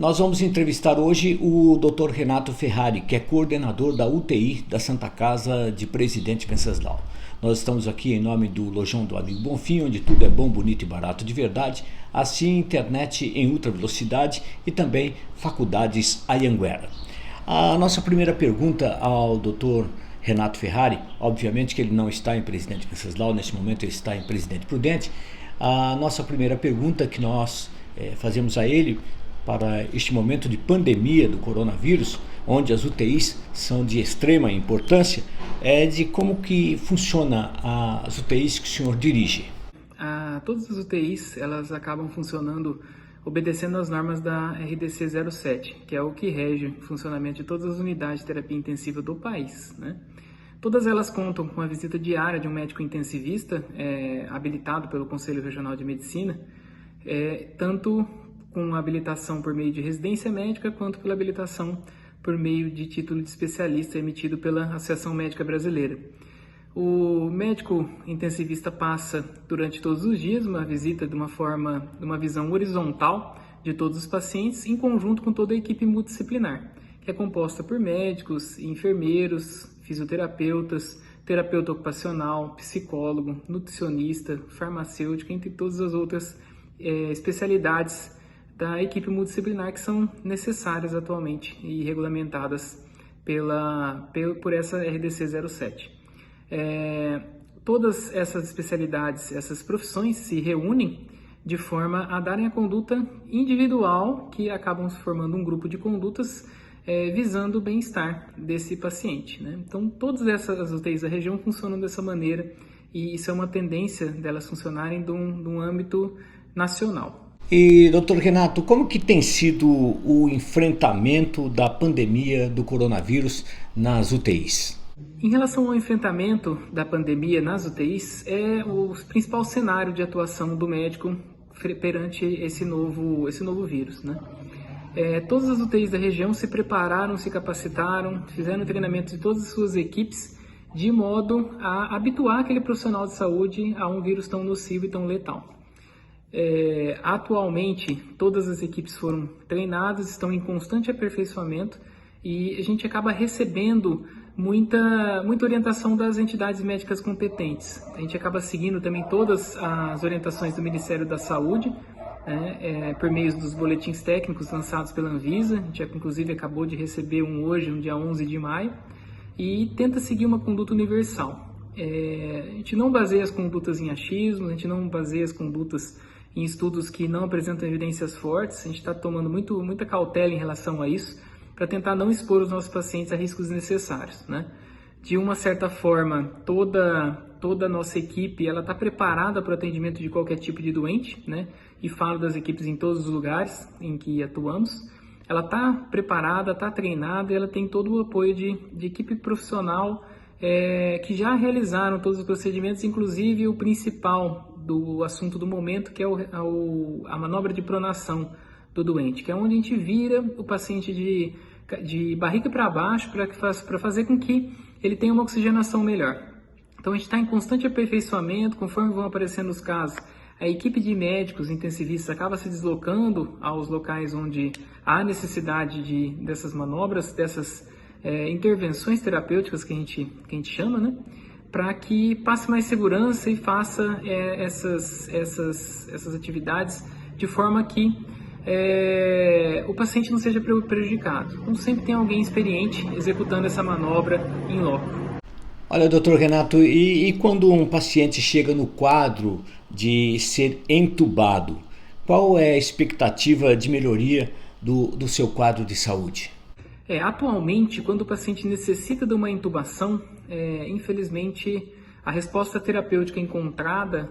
Nós vamos entrevistar hoje o Dr. Renato Ferrari, que é coordenador da UTI da Santa Casa de Presidente Venceslau. Nós estamos aqui em nome do Lojão do Amigo Bonfim, onde tudo é bom, bonito e barato de verdade, assim internet em ultra velocidade e também faculdades Anhanguera. A nossa primeira pergunta ao Dr. Renato Ferrari, obviamente que ele não está em Presidente Venceslau, neste momento ele está em Presidente Prudente. A nossa primeira pergunta que nós fazemos a ele para este momento de pandemia do coronavírus, onde as UTIs são de extrema importância, é de como que funciona as UTIs que o senhor dirige. Todas as UTIs elas acabam funcionando obedecendo às normas da RDC 07, que é o que rege o funcionamento de todas as unidades de terapia intensiva do país, né? Todas elas contam com a visita diária de um médico intensivista habilitado pelo Conselho Regional de Medicina, tanto com habilitação por meio de residência médica, quanto pela habilitação por meio de título de especialista emitido pela Associação Médica Brasileira. O médico intensivista passa durante todos os dias uma visita de uma visão horizontal de todos os pacientes, em conjunto com toda a equipe multidisciplinar, que é composta por médicos, enfermeiros, fisioterapeutas, terapeuta ocupacional, psicólogo, nutricionista, farmacêutico, entre todas as outras especialidades da equipe multidisciplinar que são necessárias atualmente e regulamentadas por essa RDC 07. Todas essas especialidades, essas profissões se reúnem de forma a darem a conduta individual, que acabam se formando um grupo de condutas visando o bem-estar desse paciente, né? Então, todas essas UTIs da região funcionam dessa maneira e isso é uma tendência delas funcionarem de um âmbito nacional. E, Dr. Renato, como que tem sido o enfrentamento da pandemia do coronavírus nas UTIs? Em relação ao enfrentamento da pandemia nas UTIs, é o principal cenário de atuação do médico perante esse novo vírus, né? Todas as UTIs da região se prepararam, se capacitaram, fizeram treinamento de todas as suas equipes, de modo a habituar aquele profissional de saúde a um vírus tão nocivo e tão letal. Atualmente, todas as equipes foram treinadas, estão em constante aperfeiçoamento e a gente acaba recebendo muita orientação das entidades médicas competentes. A gente acaba seguindo também todas as orientações do Ministério da Saúde, por meio dos boletins técnicos lançados pela Anvisa. A gente inclusive acabou de receber hoje, no dia 11 de maio, e tenta seguir uma conduta universal. A gente não baseia as condutas em achismos, a gente não baseia as condutas em estudos que não apresentam evidências fortes. A gente está tomando muita cautela em relação a isso, para tentar não expor os nossos pacientes a riscos desnecessários, né? De uma certa forma, toda a nossa equipe está preparada para o atendimento de qualquer tipo de doente, né? E falo das equipes em todos os lugares em que atuamos. Ela está preparada, está treinada e ela tem todo o apoio de equipe profissional que já realizaram todos os procedimentos, inclusive o principal do assunto do momento, que é a manobra de pronação do doente, que é onde a gente vira o paciente de barriga para baixo para fazer com que ele tenha uma oxigenação melhor. Então a gente está em constante aperfeiçoamento, conforme vão aparecendo os casos. A equipe de médicos intensivistas acaba se deslocando aos locais onde há necessidade dessas manobras, dessas intervenções terapêuticas que a gente chama, né? Para que passe mais segurança e faça essas atividades de forma que o paciente não seja prejudicado. Então sempre tem alguém experiente executando essa manobra em loco. Olha, doutor Renato, e quando um paciente chega no quadro de ser entubado, qual é a expectativa de melhoria do seu quadro de saúde? Atualmente, quando o paciente necessita de uma intubação, infelizmente a resposta terapêutica encontrada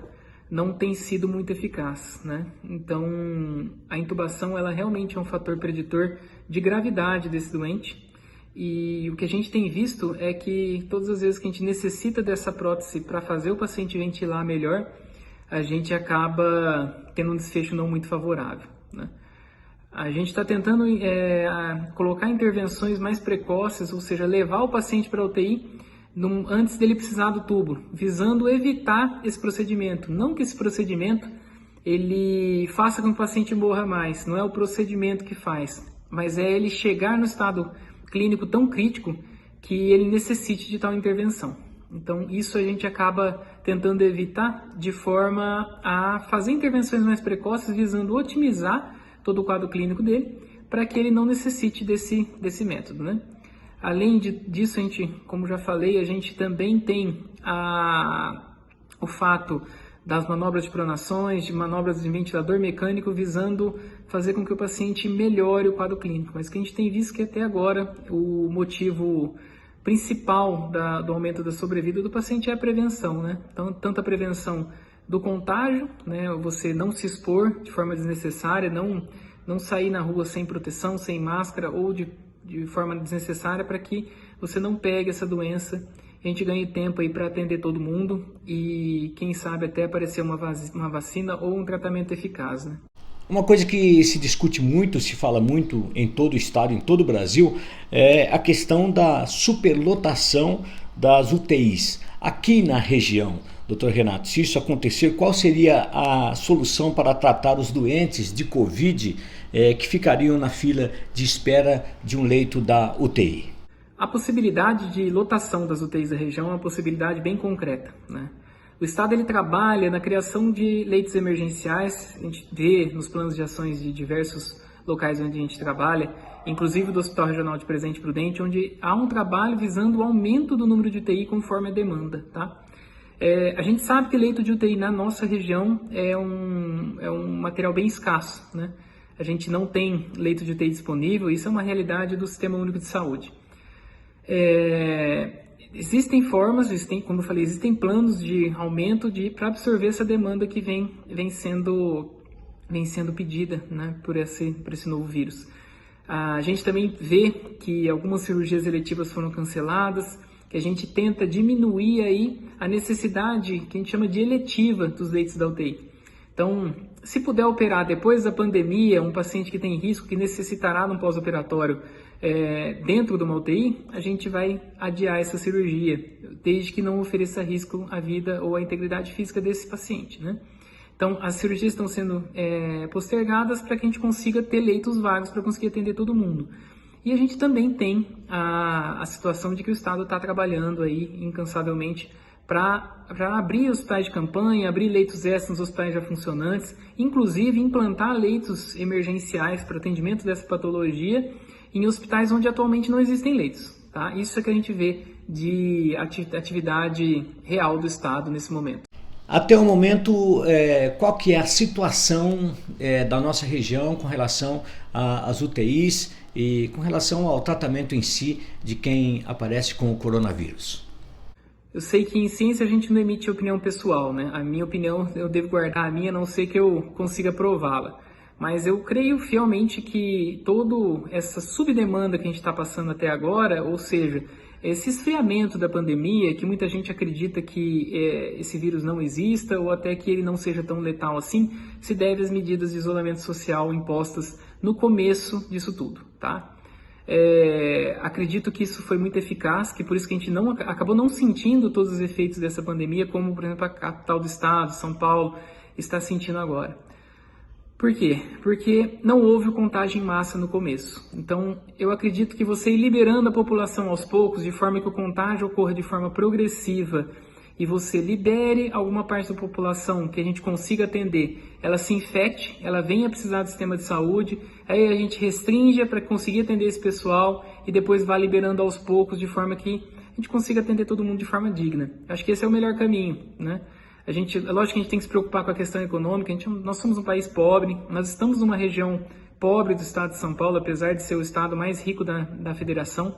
não tem sido muito eficaz, né? Então, a intubação ela realmente é um fator preditor de gravidade desse doente. E o que a gente tem visto é que todas as vezes que a gente necessita dessa prótese para fazer o paciente ventilar melhor, a gente acaba tendo um desfecho não muito favorável, né? A gente está tentando colocar intervenções mais precoces, ou seja, levar o paciente para a UTI antes dele precisar do tubo, visando evitar esse procedimento. Não que esse procedimento ele faça com que o paciente morra mais. Não é o procedimento que faz, mas é ele chegar no estado clínico tão crítico que ele necessite de tal intervenção. Então, isso a gente acaba tentando evitar de forma a fazer intervenções mais precoces, visando otimizar todo o quadro clínico dele, para que ele não necessite desse método, né? Além disso, a gente, como já falei, a gente também tem o fato das manobras de pronações, de manobras de ventilador mecânico, visando fazer com que o paciente melhore o quadro clínico. Mas que a gente tem visto que até agora o motivo principal do aumento da sobrevida do paciente é a prevenção, né? Então, tanto a prevenção do contágio, né? Você não se expor de forma desnecessária, não sair na rua sem proteção, sem máscara ou de forma desnecessária, para que você não pegue essa doença. A gente ganhe tempo aí para atender todo mundo e, quem sabe, até aparecer uma vacina ou um tratamento eficaz, né? Uma coisa que se discute muito, se fala muito em todo o estado, em todo o Brasil, é a questão da superlotação das UTIs. Aqui na região, Dr. Renato, se isso acontecer, qual seria a solução para tratar os doentes de Covid que ficariam na fila de espera de um leito da UTI? A possibilidade de lotação das UTIs da região é uma possibilidade bem concreta, né? O Estado ele trabalha na criação de leitos emergenciais, a gente vê nos planos de ações de diversos locais onde a gente trabalha, inclusive do Hospital Regional de Presidente Prudente, onde há um trabalho visando o aumento do número de UTI conforme a demanda, tá? A gente sabe que leito de UTI na nossa região é um material bem escasso, né? A gente não tem leito de UTI disponível, isso é uma realidade do Sistema Único de Saúde. Existem formas, como eu falei, existem planos de aumento para absorver essa demanda que vem sendo pedida, né, por esse novo vírus. A gente também vê que algumas cirurgias eletivas foram canceladas, que a gente tenta diminuir aí a necessidade que a gente chama de eletiva dos leitos da UTI. Então, se puder operar depois da pandemia, um paciente que tem risco, que necessitará de um pós-operatório dentro de uma UTI, a gente vai adiar essa cirurgia, desde que não ofereça risco à vida ou à integridade física desse paciente, né? Então, as cirurgias estão sendo postergadas para que a gente consiga ter leitos vagos para conseguir atender todo mundo. E a gente também tem a situação de que o Estado está trabalhando aí incansavelmente para abrir hospitais de campanha, abrir leitos extras nos hospitais já funcionantes, inclusive implantar leitos emergenciais para atendimento dessa patologia em hospitais onde atualmente não existem leitos, tá? Isso é que a gente vê de atividade real do Estado nesse momento. Até o momento, qual que é a situação da nossa região com relação às UTIs e com relação ao tratamento em si de quem aparece com o coronavírus? Eu sei que em ciência a gente não emite opinião pessoal, né? A minha opinião eu devo guardar a minha, a não ser que eu consiga prová-la. Mas eu creio fielmente que toda essa subdemanda que a gente está passando até agora, ou seja, esse esfriamento da pandemia, que muita gente acredita que esse vírus não exista ou até que ele não seja tão letal assim, se deve às medidas de isolamento social impostas no começo disso tudo, tá? Acredito que isso foi muito eficaz, que por isso que a gente acabou não sentindo todos os efeitos dessa pandemia, como, por exemplo, a capital do estado, São Paulo, está sentindo agora. Por quê? Porque não houve contagem em massa no começo. Então, eu acredito que você ir liberando a população aos poucos, de forma que o contágio ocorra de forma progressiva, e você libere alguma parte da população que a gente consiga atender, ela se infecte, ela venha precisar do sistema de saúde, aí a gente restringe para conseguir atender esse pessoal e depois vá liberando aos poucos, de forma que a gente consiga atender todo mundo de forma digna. Acho que esse é o melhor caminho, né? Lógico que a gente tem que se preocupar com a questão econômica, nós somos um país pobre, nós estamos numa região pobre do estado de São Paulo, apesar de ser o estado mais rico da federação,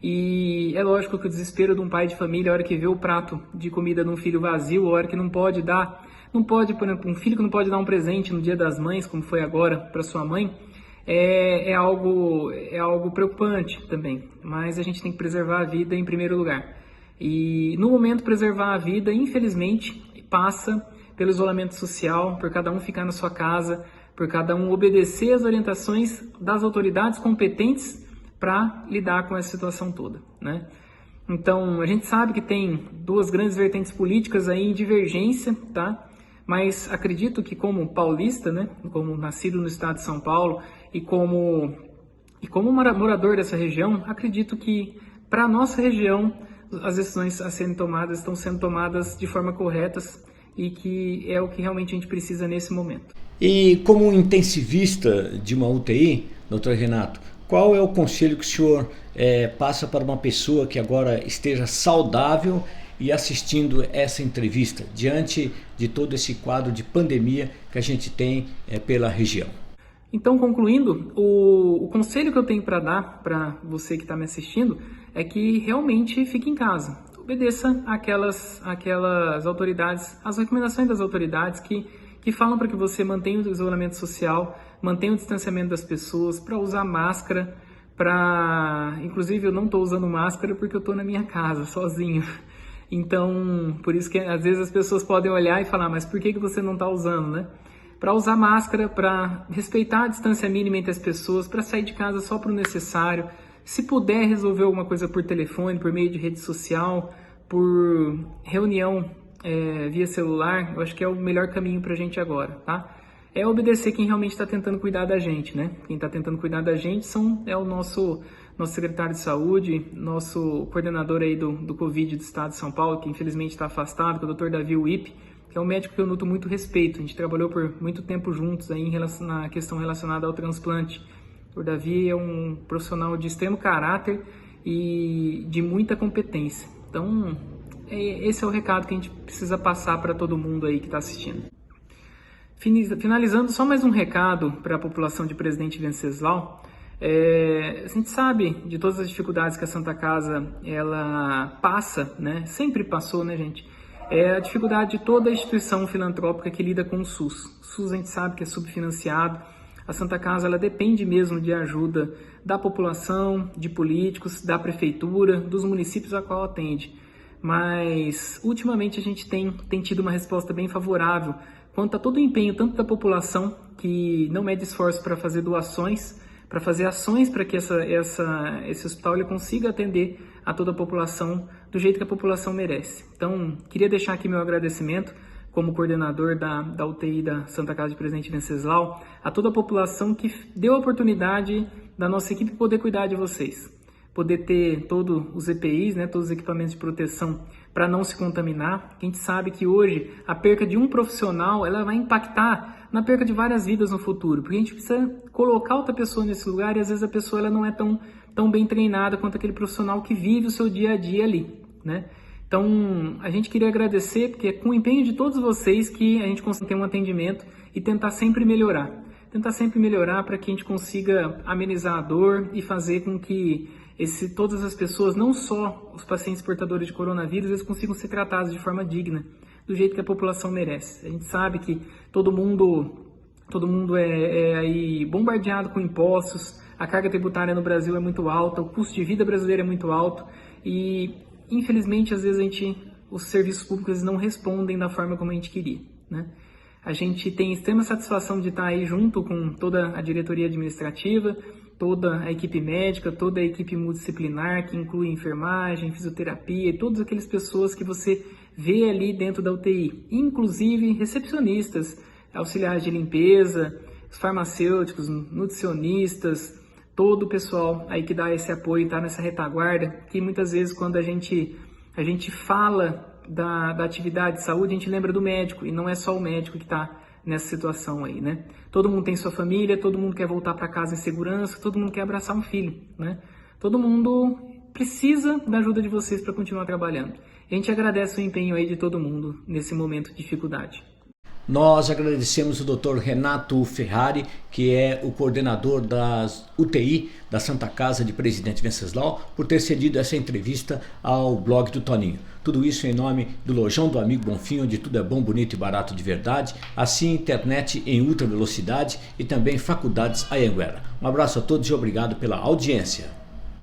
e é lógico que o desespero de um pai de família, a hora que vê o prato de comida de um filho vazio, a hora que por exemplo, um filho que não pode dar um presente no Dia das Mães, como foi agora para sua mãe, é algo preocupante também, mas a gente tem que preservar a vida em primeiro lugar. E no momento preservar a vida, infelizmente, passa pelo isolamento social, por cada um ficar na sua casa, por cada um obedecer às orientações das autoridades competentes para lidar com essa situação toda, né? Então, a gente sabe que tem duas grandes vertentes políticas aí em divergência, tá? mas acredito que como paulista, né, como nascido no estado de São Paulo e como morador dessa região, acredito que para a nossa região as decisões a serem tomadas estão sendo tomadas de forma correta e que é o que realmente a gente precisa nesse momento. E como intensivista de uma UTI, doutor Renato, qual é o conselho que o senhor passa para uma pessoa que agora esteja saudável e assistindo essa entrevista, diante de todo esse quadro de pandemia que a gente tem pela região? Então, concluindo, o conselho que eu tenho para dar para você que está me assistindo é que realmente fique em casa. Obedeça aquelas autoridades, as recomendações das autoridades que falam para que você mantenha o isolamento social, mantenha o distanciamento das pessoas, para usar máscara, inclusive eu não estou usando máscara porque eu estou na minha casa, sozinho. Então, por isso que às vezes as pessoas podem olhar e falar, mas por que você não está usando, né? Para usar máscara, para respeitar a distância mínima entre as pessoas, para sair de casa só para o necessário. Se puder resolver alguma coisa por telefone, por meio de rede social, por reunião via celular, eu acho que é o melhor caminho para a gente agora, tá? É obedecer quem realmente está tentando cuidar da gente, né? Quem está tentando cuidar da gente é o nosso secretário de saúde, nosso coordenador aí do Covid do estado de São Paulo, que infelizmente está afastado, que é o Dr. Davi Wipp, que é um médico que eu nuto muito respeito. A gente trabalhou por muito tempo juntos aí na questão relacionada ao transplante. O Davi é um profissional de extremo caráter e de muita competência. Então, esse é o recado que a gente precisa passar para todo mundo aí que está assistindo. Finalizando, só mais um recado para a população de Presidente Venceslau. A gente sabe de todas as dificuldades que a Santa Casa ela passa, né? Sempre passou, né, gente? A dificuldade de toda a instituição filantrópica que lida com o SUS. O SUS a gente sabe que é subfinanciado. A Santa Casa ela depende mesmo de ajuda da população, de políticos, da prefeitura, dos municípios a qual atende. Mas, ultimamente, a gente tem tido uma resposta bem favorável quanto a todo o empenho, tanto da população, que não mede esforço para fazer doações, para fazer ações para que esse hospital ele consiga atender a toda a população do jeito que a população merece. Então, queria deixar aqui meu agradecimento como coordenador da UTI da Santa Casa de Presidente Venceslau, a toda a população que deu a oportunidade da nossa equipe poder cuidar de vocês. Poder ter todos os EPIs, né, todos os equipamentos de proteção para não se contaminar. A gente sabe que hoje a perca de um profissional ela vai impactar na perca de várias vidas no futuro, porque a gente precisa colocar outra pessoa nesse lugar e às vezes a pessoa ela não é tão bem treinada quanto aquele profissional que vive o seu dia a dia ali, né? Então, a gente queria agradecer, porque é com o empenho de todos vocês que a gente consegue ter um atendimento e tentar sempre melhorar. Tentar sempre melhorar para que a gente consiga amenizar a dor e fazer com que todas as pessoas, não só os pacientes portadores de coronavírus, eles consigam ser tratados de forma digna, do jeito que a população merece. A gente sabe que todo mundo é aí bombardeado com impostos, a carga tributária no Brasil é muito alta, o custo de vida brasileiro é muito alto e, infelizmente, às vezes os serviços públicos não respondem da forma como a gente queria, né? A gente tem extrema satisfação de estar aí junto com toda a diretoria administrativa, toda a equipe médica, toda a equipe multidisciplinar, que inclui enfermagem, fisioterapia e todas aquelas pessoas que você vê ali dentro da UTI, inclusive recepcionistas, auxiliares de limpeza, farmacêuticos, nutricionistas, todo o pessoal aí que dá esse apoio, está nessa retaguarda, que muitas vezes quando a gente fala da atividade de saúde, a gente lembra do médico, e não é só o médico que está nessa situação aí, né? Todo mundo tem sua família, todo mundo quer voltar para casa em segurança, todo mundo quer abraçar um filho, né? Todo mundo precisa da ajuda de vocês para continuar trabalhando. A gente agradece o empenho aí de todo mundo nesse momento de dificuldade. Nós agradecemos o Dr. Renato Ferrari, que é o coordenador das UTI da Santa Casa de Presidente Venceslau, por ter cedido essa entrevista ao blog do Toninho. Tudo isso em nome do Lojão do Amigo Bonfim, onde tudo é bom, bonito e barato de verdade, assim internet em ultra velocidade e também faculdades Anhanguera. Um abraço a todos e obrigado pela audiência.